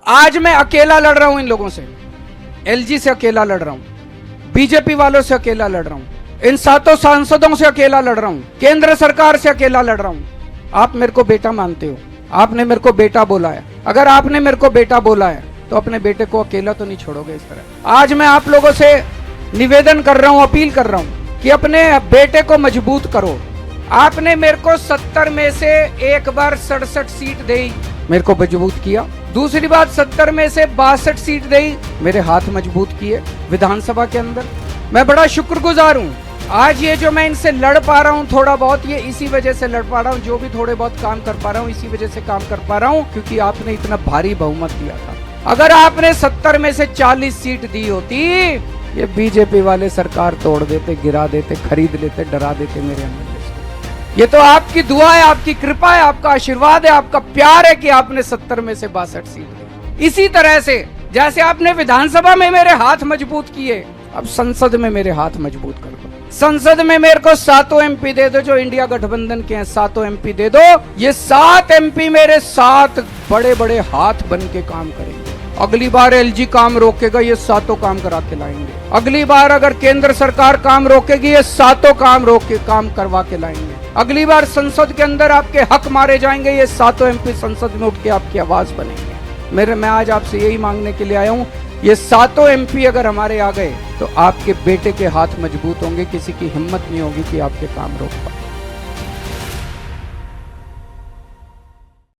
आज मैं अकेला लड़ रहा हूं इन लोगों से, एलजी से अकेला लड़ रहा हूं, बीजेपी वालों से अकेला लड़ रहा हूं, इन 7 सांसदों से अकेला लड़ रहा हूं, केंद्र सरकार से अकेला लड़ रहा हूं। आप मेरे को बेटा मानते हो, आपने मेरे को बेटा बोला है। अगर आपने मेरे को बेटा बोला है तो अपने बेटे को अकेला तो नहीं छोड़ोगे इस तरह। आज मैं आप लोगों से निवेदन कर रहा हूं, अपील कर रहा हूं कि अपने बेटे को मजबूत करो। आपने मेरे को 70 में से एक बार 67 सीट दी, मेरे को मजबूत किया। दूसरी बात 70 में से 62 सीट दी, मेरे हाथ मजबूत किए विधानसभा के अंदर। मैं बड़ा शुक्रगुजार हूं। आज ये जो मैं इनसे लड़ पा रहा हूं थोड़ा बहुत, ये इसी वजह से लड़ पा रहा हूं। जो भी थोड़े बहुत काम कर पा रहा हूं इसी वजह से काम कर पा रहा हूं, क्योंकि आपने इतना भारी बहुमत दिया था। अगर आपने 70 में से 40 सीट दी होती, ये बीजेपी वाले सरकार तोड़ देते, गिरा देते, खरीद लेते, डरा देते मेरे एमएलए से। ये तो आपकी दुआ है, आपकी कृपा है, आपका आशीर्वाद है, आपका प्यार है कि आपने 70 में से 62 सीट दी। इसी तरह से जैसे आपने विधानसभा में मेरे हाथ मजबूत किए, अब संसद में मेरे हाथ मजबूत कर दो। संसद में मेरे को 7 एमपी दे दो, जो इंडिया गठबंधन के हैं 7 एमपी दे दो। ये 7 एमपी मेरे 7 बड़े बड़े हाथ बन के काम करेंगे। अगली बार एलजी काम रोकेगा, ये 7 काम करा के लाएंगे। अगली बार अगर केंद्र सरकार काम रोकेगी, ये 7 काम करवा के लाएंगे। अगली बार संसद के अंदर आपके हक मारे जाएंगे, ये 7 एमपी संसद में उठ के आपकी आवाज बनेंगे। मैं आज आपसे यही मांगने के लिए आया हूँ, ये 7 एमपी अगर हमारे आ गए तो आपके बेटे के हाथ मजबूत होंगे, किसी की हिम्मत नहीं होगी कि आपके काम रोक पाए।